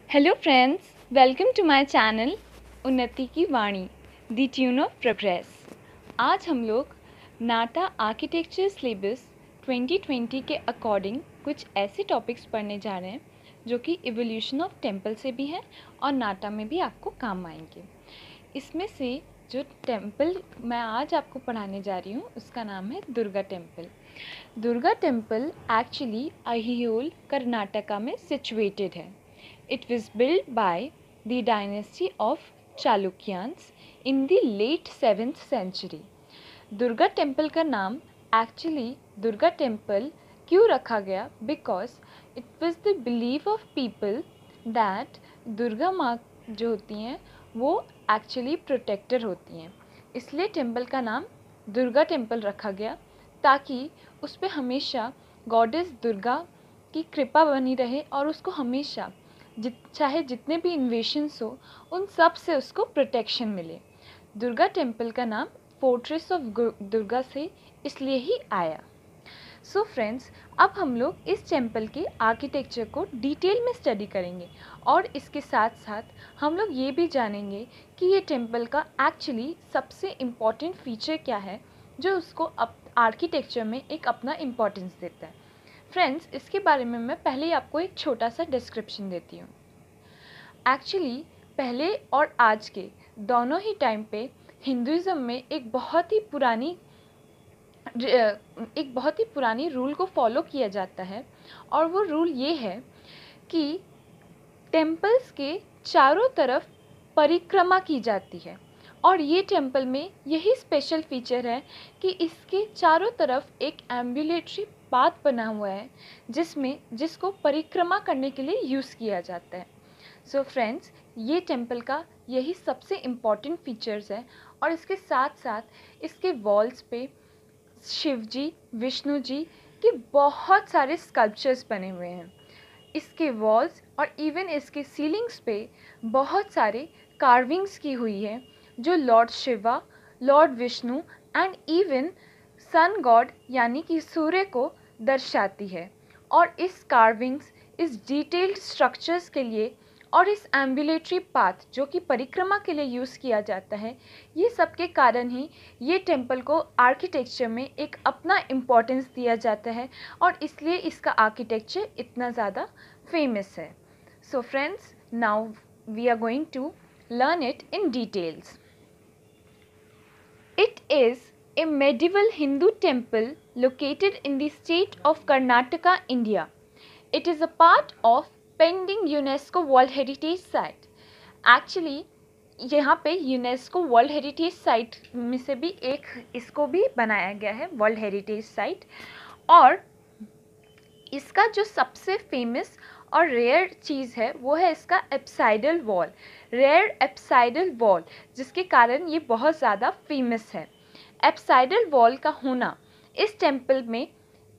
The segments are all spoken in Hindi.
Hello friends, welcome to my channel Unnati की वाणी द ट्यून ऑफ प्रोग्रेस। आज हम लोग नाटा आर्किटेक्चर सिलेबस 2020 के अकॉर्डिंग कुछ ऐसे टॉपिक्स पढ़ने जा रहे हैं जो कि इवोल्यूशन ऑफ टेम्पल से भी है और नाटा में भी आपको काम आएंगे। इसमें से जो टेम्पल मैं आज आपको पढ़ाने जा रही हूँ उसका नाम है Durga temple. Durga temple actually Aihole Karnataka में सिचुएटेड है। It was built by the dynasty of Chalukyans in the late 7th century. Durga temple का नाम एक्चुअली दुर्गा टेम्पल क्यों रखा गया? Because it was the believe of people that Durga माँ जो होती हैं वो एक्चुअली प्रोटेक्टर होती हैं, इसलिए टेम्पल का नाम दुर्गा टेम्पल रखा गया ताकि उस पर हमेशा गॉडेस दुर्गा की कृपा बनी रहे और उसको हमेशा चाहे जितने भी इन्वेशंस हो उन सब से उसको प्रोटेक्शन मिले। दुर्गा टेम्पल का नाम फोर्ट्रेस ऑफ दुर्गा से इसलिए ही आया। सो फ्रेंड्स, अब हम लोग इस टेम्पल के आर्किटेक्चर को डिटेल में स्टडी करेंगे और इसके साथ साथ हम लोग ये भी जानेंगे कि ये टेम्पल का एक्चुअली सबसे इम्पॉर्टेंट फीचर क्या है जो उसको आर्किटेक्चर में एक अपना इम्पोर्टेंस देता है। फ्रेंड्स, इसके बारे में मैं पहले ही आपको एक छोटा सा डिस्क्रिप्शन देती हूँ। एक्चुअली पहले और आज के दोनों ही टाइम पे हिंदुज़म में एक बहुत ही पुरानी रूल को फॉलो किया जाता है और वो रूल ये है कि टेम्पल्स के चारों तरफ परिक्रमा की जाती है और ये टेम्पल में यही स्पेशल फीचर है कि इसके चारों तरफ एक एम्बुलेटरी पाथ बना हुआ है जिसको परिक्रमा करने के लिए यूज़ किया जाता है। सो फ्रेंड्स, ये टेम्पल का यही सबसे इम्पॉर्टेंट फीचर्स है और इसके साथ साथ इसके वॉल्स पे शिव जी, विष्णु जी के बहुत सारे स्कल्पचर्स बने हुए हैं। इसके वॉल्स और इवन इसके सीलिंग्स पे बहुत सारे कार्विंग्स की हुई है जो Lord Shiva, Lord Vishnu and even sun god यानी कि सूर्य को दर्शाती है। और इस कार्विंग्स, इस डिटेल्ड स्ट्रक्चर्स के लिए और इस एम्बुलेटरी पाथ जो कि परिक्रमा के लिए यूज़ किया जाता है, ये सब के कारण ही ये टेम्पल को आर्किटेक्चर में एक अपना इम्पोर्टेंस दिया जाता है और इसलिए इसका आर्किटेक्चर इतना ज़्यादा फेमस है। So friends, now we are going to learn it in details. It is a medieval Hindu temple located in the state of Karnataka, India. It is a part of pending UNESCO World Heritage Site. Actually, यहाँ पे यूनेस्को वर्ल्ड हेरिटेज साइट में से भी एक इसको भी बनाया गया है वर्ल्ड हेरिटेज साइट। और इसका जो सबसे फेमस और रेयर चीज़ है वो है इसका apsidal wall, rare apsidal wall, जिसके कारण ये बहुत ज़्यादा फेमस है। एप्साइडल वॉल का होना इस टेम्पल में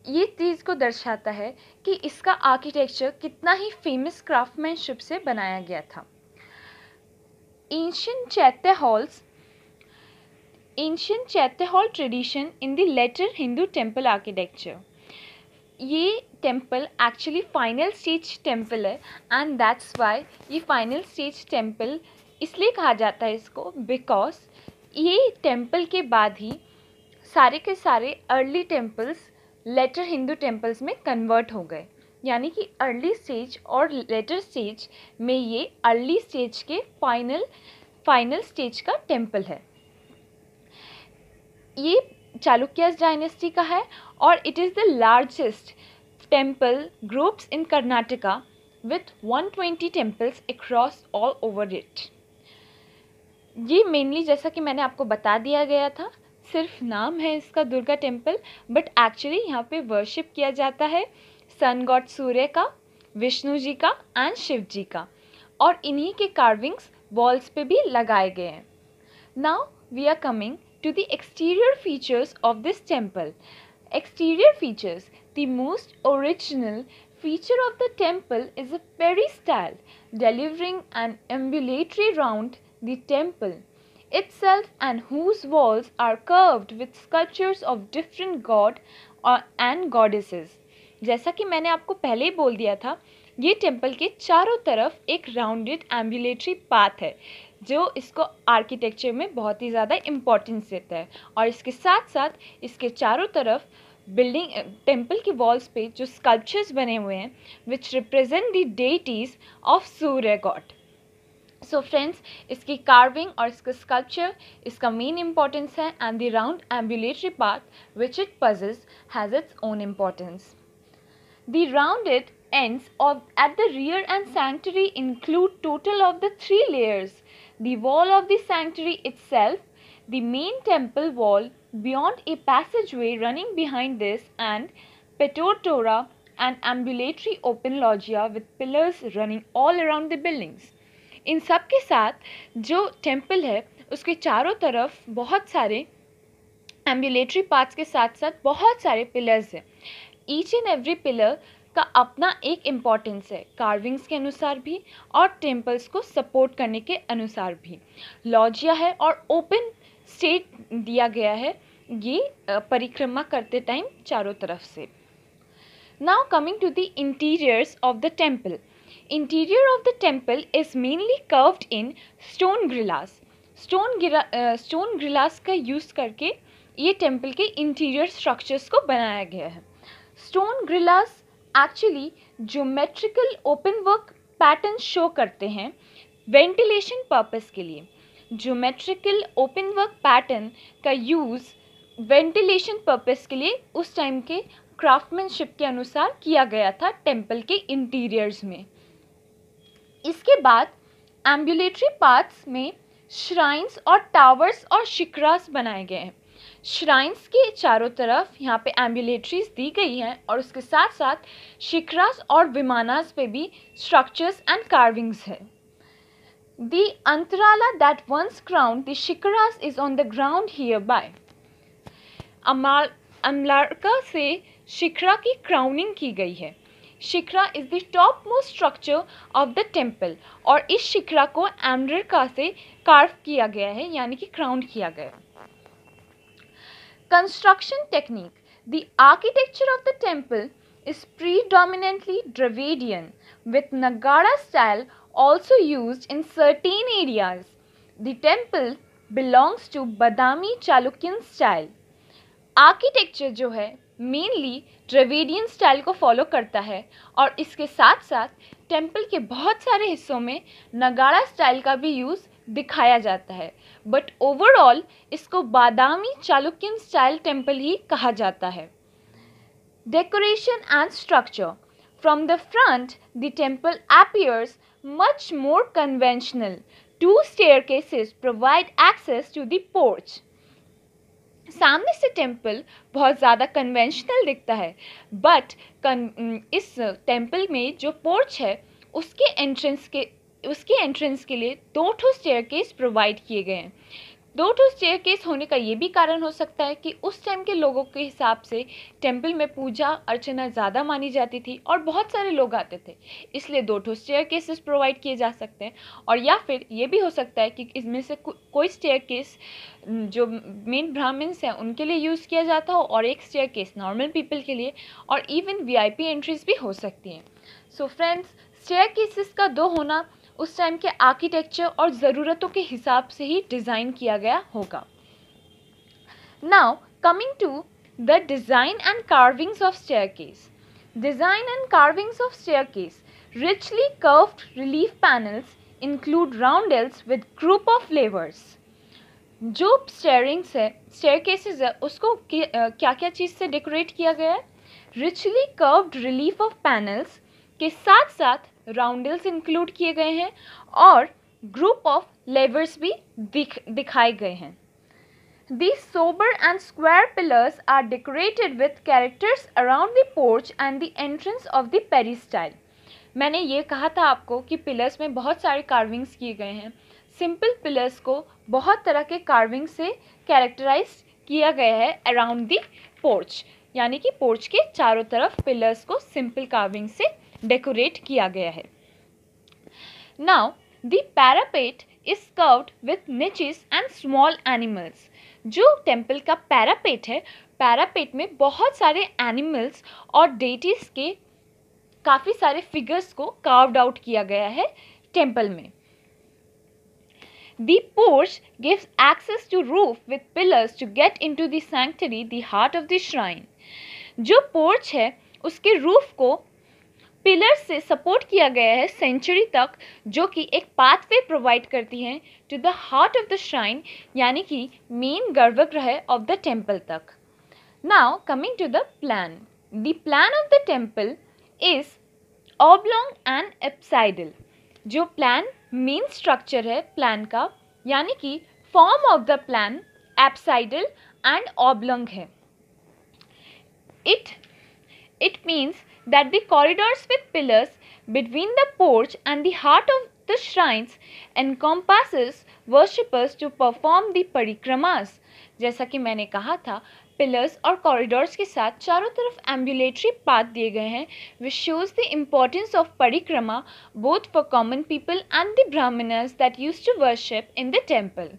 ये चीज़ को दर्शाता है कि इसका आर्किटेक्चर कितना ही फेमस क्राफ्टमैनशिप से बनाया गया था। Ancient chaitya hall tradition in the later Hindu temple architecture. ये temple actually final stage temple है एंड दैट्स वाई ये फाइनल स्टेज टेम्पल इसलिए कहा जाता है इसको बिकॉज ये टेम्पल के बाद ही सारे के सारे early temples later Hindu temples में कन्वर्ट हो गए, यानी कि अर्ली स्टेज और लेटर स्टेज में ये अर्ली स्टेज के फाइनल स्टेज का टेम्पल है। ये चालुक्यास डायनेस्टी का है और it is the largest temple groups in Karnataka with 120 temples across all over it. ये मेनली जैसा कि मैंने आपको बता दिया गया था, सिर्फ नाम है इसका दुर्गा टेम्पल, बट एक्चुअली यहाँ पे वर्शिप किया जाता है सन गॉड सूर्य का, विष्णु जी का एंड शिव जी का, और इन्हीं के कार्विंग्स वॉल्स पे भी लगाए गए हैं। Now we are coming to the exterior features of this temple. Exterior features. The most original feature of the temple is a peristyle delivering an ambulatory round the temple itself and whose walls are curved with sculptures of different god and goddesses. जैसा कि मैंने आपको पहले ही बोल दिया था, ये टेम्पल के चारों तरफ एक राउंडेड एम्बुलेटरी पाथ है जो इसको आर्किटेक्चर में बहुत ही ज़्यादा इम्पोर्टेंस देता है। और इसके साथ साथ इसके चारों तरफ बिल्डिंग टेम्पल की वॉल्स पे जो स्कल्पचर्स बने हुए हैं which represent the deities of Surya God. So friends, इसकी कार्विंग और इसका स्कल्पचर इसका मेन इंपॉर्टेंस है and the round ambulatory path which it possess has its own importance. The rounded ends at the rear and sanctuary include total of the 3 layers: the wall of the sanctuary itself, the main temple wall beyond a passageway running behind this, and petotora, an ambulatory open loggia with pillars running all around the buildings. इन सब के साथ जो टेम्पल है उसके चारों तरफ बहुत सारे एम्बुलेटरी पाथ्स के साथ साथ बहुत सारे पिलर्स हैं। ईच एंड एवरी पिलर का अपना एक इम्पॉर्टेंस है, कार्विंग्स के अनुसार भी और टेम्पल्स को सपोर्ट करने के अनुसार भी। लॉजिया है और ओपन स्टेट दिया गया है ये परिक्रमा करते टाइम चारों तरफ से। Now coming to the interiors of the temple. Interior of the temple is mainly carved in stone grilles. Stone grilles का यूज़ करके ये टेम्पल के इंटीरियर स्ट्रक्चर्स को बनाया गया है। Stone grilles actually geometrical open work pattern show करते हैं वेंटिलेशन पर्पस के लिए। ज्योमेट्रिकल ओपन वर्क पैटर्न का यूज़ वेंटिलेशन पर्पस के लिए उस टाइम के क्राफ्टमैनशिप के अनुसार किया गया था टेम्पल के इंटीरियर्स में। इसके बाद एम्बुलेटरी पाथ्स में श्राइन्स और टावर्स और शिखरास बनाए गए हैं। श्राइन्स के चारों तरफ यहाँ पे एम्बुलेटरीज दी गई हैं और उसके साथ साथ शिखरास और विमानास पे भी स्ट्रक्चर्स एंड कार्विंग्स है। The antarala that once crowned the shikharas is on the ground here by. Amalaka से शिखरा की क्राउनिंग की गई है। Shikhara is the top most structure of the temple और इस शिखरा को अमलारका से कार्व किया गया है यानी कि क्राउन किया गया। Construction technique. The architecture of the temple is predominantly Dravidian, with Nagara style also used in certain areas. The temple belongs to Badami Chalukyan style. Architecture जो है मेनली द्रविडियन स्टाइल को फॉलो करता है और इसके साथ साथ टेम्पल के बहुत सारे हिस्सों में नगाड़ा स्टाइल का भी यूज़ दिखाया जाता है, बट ओवरऑल इसको बादामी चालुक्यन स्टाइल टेम्पल ही कहा जाता है। Decoration and structure. From the front the temple appears much more conventional. 2 staircases provide access to the porch. सामने से टेम्पल बहुत ज़्यादा कन्वेंशनल दिखता है, बट इस टेम्पल में जो पोर्च है उसके एंट्रेंस के लिए 2 स्टेयरकेस प्रोवाइड किए गए हैं। 2 स्टेयरकेस होने का ये भी कारण हो सकता है कि उस टाइम के लोगों के हिसाब से टेम्पल में पूजा अर्चना ज़्यादा मानी जाती थी और बहुत सारे लोग आते थे, इसलिए 2 स्टेयरकेसेस प्रोवाइड किए जा सकते हैं। और या फिर ये भी हो सकता है कि इसमें से कोई स्टेयरकेस जो मेन ब्राह्मण्स हैं उनके लिए यूज़ किया जाता हो और एक स्टेयरकेस नॉर्मल पीपल के लिए, और इवन VIP एंट्रीज भी हो सकती हैं। सो फ्रेंड्स, स्टेयरकेसेस का 2 होना उस टाइम के आर्किटेक्चर और ज़रूरतों के हिसाब से ही डिज़ाइन किया गया होगा। Now coming to the design and carvings of staircase. Design and carvings of staircase. richly curved relief panels include roundels with group of levers. जो स्टेयरकेसेस है उसको क्या क्या चीज़ से डेकोरेट किया गया है? richly curved relief of panels के साथ साथ राउंडल्स इंक्लूड किए गए हैं और ग्रुप ऑफ लेवर्स भी दिखाए गए हैं। These sober and square pillars are decorated with characters around the porch and the entrance of the peristyle. मैंने ये कहा था आपको कि पिलर्स में बहुत सारे कार्विंग्स किए गए हैं। सिंपल पिलर्स को बहुत तरह के कार्विंग से कैरेक्टराइज किया गया है अराउंड द पोर्च, यानी कि पोर्च के चारों तरफ पिलर्स को सिंपल कार्विंग से डेकोरेट किया गया है। Now the parapet is curved with niches and small animals. जो टेम्पल का पैरापेट है, पैरापेट में बहुत सारे एनिमल्स और डेटीज के काफ़ी सारे फिगर्स को कार्व्ड आउट किया गया है टेम्पल में। The porch gives access to roof with pillars to get into the sanctuary, the heart of the shrine. जो पोर्च है उसके रूफ को पिलर से सपोर्ट किया गया है सेंचुरी तक, जो कि एक पाथवे प्रोवाइड करती हैं to the heart of the shrine, यानी कि main garbhagriha of the temple तक। Now coming to the plan. The plan of the temple is oblong and apsidal. जो प्लान मेन स्ट्रक्चर है प्लान का, यानी कि form of the plan apsidal and oblong है। It means that the corridors with pillars between the porch and the heart of the shrines encompasses worshippers to perform the परिक्रमास। जैसा कि मैंने कहा था, पिलर्स और कॉरिडोर्स के साथ चारों तरफ एम्बुलेटरी पाथ दिए गए हैं, which shows the importance of parikrama both for common people and the Brahmins that used to worship in the temple.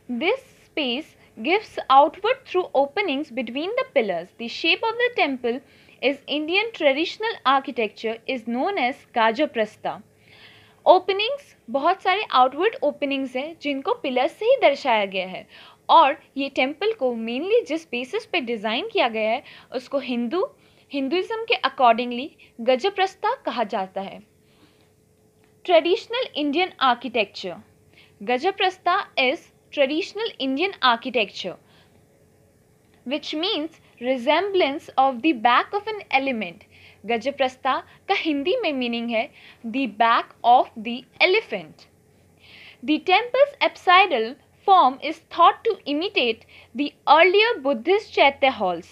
This space gives outward through openings between the pillars. The shape of the temple is Indian traditional architecture is known as Gajaprastha. Openings, बहुत सारे आउटवर्ड ओपनिंग्स हैं जिनको पिलर से ही दर्शाया गया है, और ये टेम्पल को मेनली जिस बेसिस पे डिज़ाइन किया गया है उसको हिंदुइज्म के अकॉर्डिंगली गजप्रस्था कहा जाता है। Traditional Indian architecture. Gajaprastha is traditional Indian architecture which means resemblance of the back of an element. Gajaprastha का हिंदी में मीनिंग है the back of the elephant. The temple's apsidal form is thought to imitate the earlier Buddhist chaitya halls.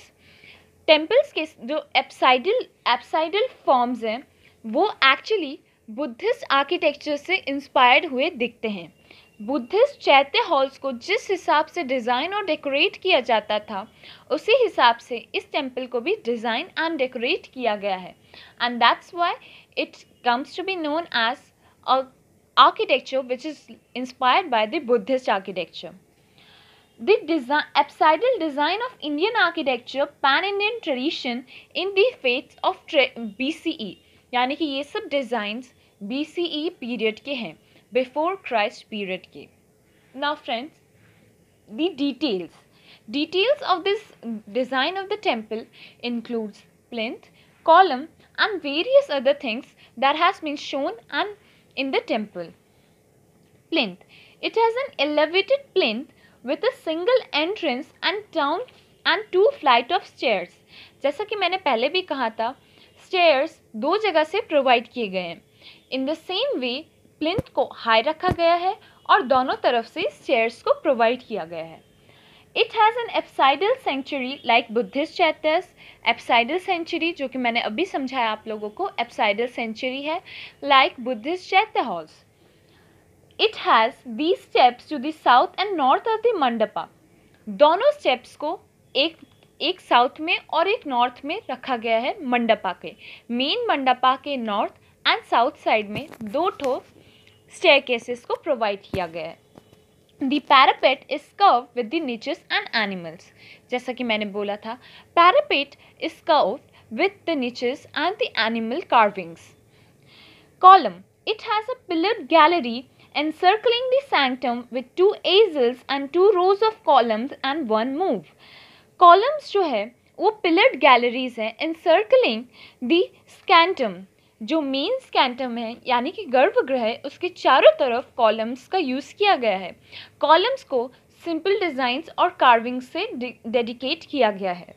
Temples के जो एप्साइडल फॉर्म्स हैं वो एक्चुअली बुद्धिस्ट आर्किटेक्चर से इंस्पायर्ड हुए दिखते हैं। बुद्धिस्ट चैत्य हॉल्स को जिस हिसाब से डिज़ाइन और डेकोरेट किया जाता था उसी हिसाब से इस टेम्पल को भी डिज़ाइन एंड डेकोरेट किया गया है, and that's why it comes to be known as architecture which is inspired by the Buddhist architecture. The apsidal design of Indian architecture, pan-Indian tradition in the faiths of BCE, यानी कि ये सब डिज़ाइंस BCE पीरियड के हैं, बिफोर क्राइस्ट पीरियड के। Now friends, the details of this design of the temple includes plinth, column and various other things that has been shown and in the temple. Plinth. It has an elevated plinth with a single entrance and two flight of stairs. जैसा कि मैंने पहले भी कहा था, स्टेयर्स दो जगह से प्रोवाइड किए गए हैं। In the same way plinth को हाई रखा गया है और दोनों तरफ से स्टेयर्स को प्रोवाइड किया गया है। It has an apsidal sanctuary like Buddhist chaityas. Apsidal sanctuary जो कि मैंने अभी समझाया आप लोगों को, एप्साइडल सेंचुरी है like Buddhist chaitya halls. It has these steps to the south and north of the mandapa. दोनों स्टेप्स को एक साउथ में और एक नॉर्थ में रखा गया है मंडपा के। मेन मंडपा के नॉर्थ एंड साउथ साइड में दो ठो स्टेयरकेसेस को प्रोवाइड किया गया है। The parapet is curved with the niches and animals. जैसा कि मैंने बोला था, parapet is curved with the niches and the animal carvings. Column. It has a pillared gallery encircling the sanctum with two aisles and two rows of columns and one move. Columns जो है वो pillared galleries हैं encircling the sanctum, जो मेन स्कैंटम है यानी कि गर्भगृह है उसके चारों तरफ कॉलम्स का यूज़ किया गया है। कॉलम्स को सिंपल डिज़ाइंस और कार्विंग से डेडिकेट किया गया है।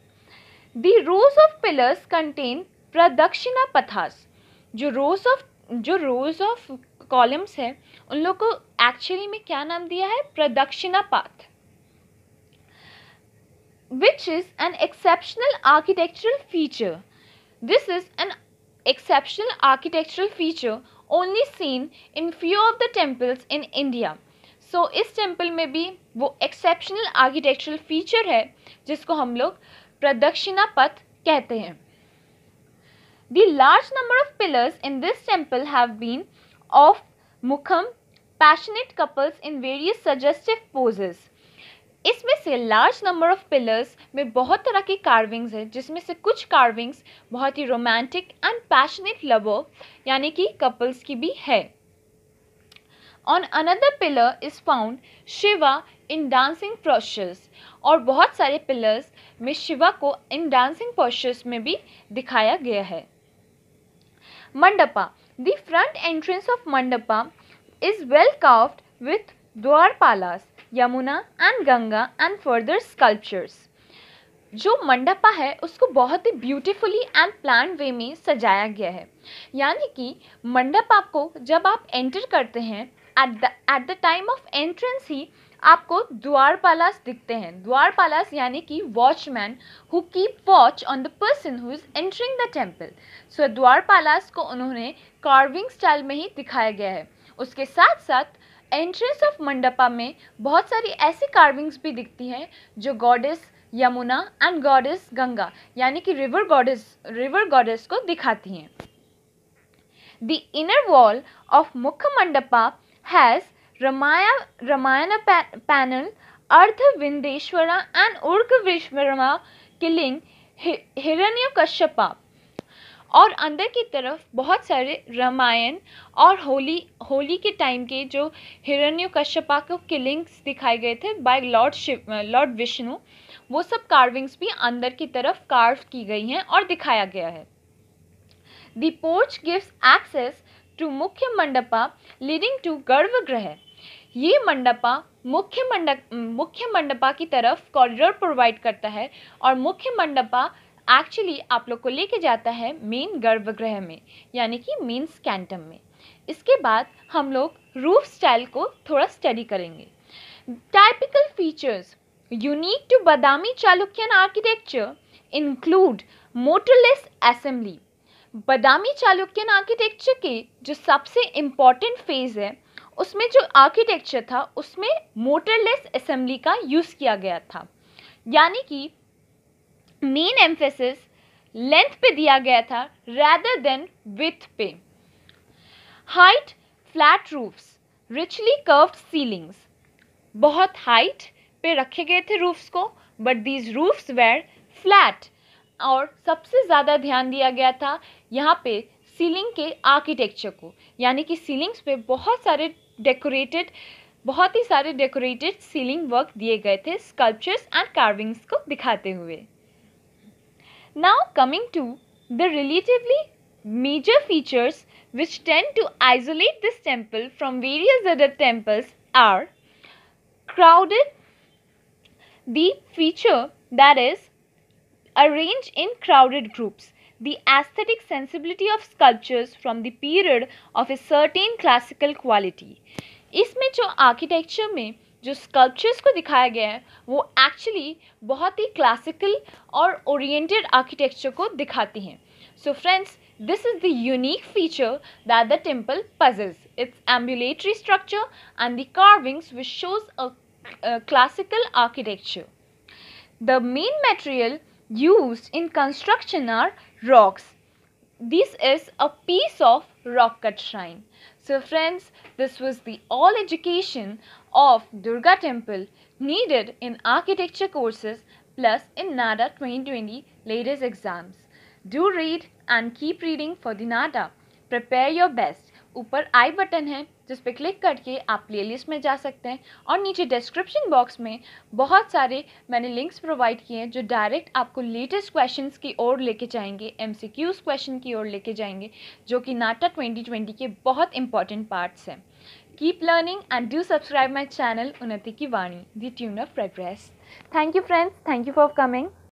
The rose of pillars contain प्रदक्षिणा पथास। जो रोज ऑफ कॉलम्स है उन लोग को एक्चुअली में क्या नाम दिया है? प्रदक्षिणा path, which is an exceptional architectural feature. This is an exceptional architectural feature only seen in few of the temples in India. So इस टेम्पल में भी वो exceptional architectural feature है जिसको हम लोग प्रदक्षिणा पथ कहते हैं। The large number of pillars in this temple have been of mukham, passionate couples in various suggestive poses. इसमें से लार्ज नंबर ऑफ पिलर्स में बहुत तरह की कार्विंग्स है, जिसमें से कुछ कार्विंग्स बहुत ही रोमांटिक एंड पैशनेट लवर यानी कि कपल्स की भी है. On another pillar is found Shiva in dancing postures. और बहुत सारे पिलर्स में शिवा को इन डांसिंग postures में भी दिखाया गया है. Mandapa. The front entrance of Mandapa is well carved with Dwarpalas, Yamuna and Ganga and further sculptures. जो मंडपा है उसको बहुत ही ब्यूटीफुली एंड प्लान वे में सजाया गया है. यानी कि मंडपा को जब आप एंटर करते हैं at the time of entrance ही आपको द्वारपालास दिखते हैं. द्वारपालास यानी कि watchman who keep watch on the person who is entering the temple. So द्वारपालास को उन्होंने कार्विंग स्टाइल में ही दिखाया गया है. उसके साथ साथ एंट्रेंस ऑफ मंडपा में बहुत सारी ऐसी कार्विंग्स भी दिखती हैं जो goddess Yamuna and goddess Ganga यानी कि रिवर गॉडेस को दिखाती हैं. The inner wall of Mukha Mandapa has Ramayana panel, Ardha Vindeshwara and Urga Vishwarama killing Hiranyakashyapa. और अंदर की तरफ बहुत सारे रामायण और होली के टाइम के जो हिरण्यकश्यपा को किलिंग्स दिखाए गए थे बाय लॉर्ड विष्णु, वो सब कार्विंग्स भी अंदर की तरफ कार्व की गई हैं और दिखाया गया है. The porch gives access to मुख्य मंडपा leading to गर्भगृह. ये मंडपा मुख्य मंडपा की तरफ कॉरिडोर प्रोवाइड करता है और मुख्य मंडपा एक्चुअली आप लोग को लेके जाता है मेन गर्भगृह में यानी कि मेन स्कैंटम में. इसके बाद हम लोग रूफ स्टाइल को थोड़ा स्टडी करेंगे. Typical features unique to Badami Chalukyan architecture include mortarless assembly. Badami Chalukyan architecture के जो सबसे इम्पॉर्टेंट फेज है उसमें जो आर्किटेक्चर था उसमें मोटरलेस असेंबली का यूज़ किया गया था. यानी कि मेन एम्फेसिस लेंथ पे दिया गया था रैदर देन विड्थ पे. Height flat roofs richly curved ceilings. बहुत हाइट पे रखे गए थे रूफ्स को but these roofs were flat. और सबसे ज़्यादा ध्यान दिया गया था यहाँ पे सीलिंग के आर्किटेक्चर को यानी कि सीलिंग्स पे बहुत ही सारे डेकोरेटेड सीलिंग वर्क दिए गए थे स्कल्पचर्स एंड कार्विंग्स को दिखाते हुए. Now coming to the relatively major features which tend to isolate this temple from various other temples are crowded. The feature that is arranged in crowded groups. The aesthetic sensibility of sculptures from the period of a certain classical quality. इसमें जो आर्किटेक्चर में जो स्कल्पचर्स को दिखाया गया है वो एक्चुअली बहुत ही क्लासिकल और ओरिएंटेड आर्किटेक्चर को दिखाती हैं. So friends, this is the unique feature that the temple possesses. Its ambulatory structure and the carvings which shows a classical architecture. The main material used in construction are rocks. This is a piece of rock cut shrine. So friends, this was the all education of Durga Temple needed in architecture courses plus in NADA 2020 latest exams. Do read and keep reading for the NADA. Prepare your best. ऊपर आई बटन है जिस पे क्लिक करके आप प्लेलिस्ट में जा सकते हैं और नीचे डिस्क्रिप्शन बॉक्स में बहुत सारे मैंने लिंक्स प्रोवाइड किए हैं जो डायरेक्ट आपको लेटेस्ट क्वेश्चंस की ओर लेके जाएंगे, एमसीक्यूज क्वेश्चन की ओर लेके जाएंगे जो कि नाटा 2020 के बहुत इंपॉर्टेंट पार्ट्स हैं. Keep learning and do subscribe my channel Unnati की वाणी, the tune of progress. Thank you friends, thank you for coming.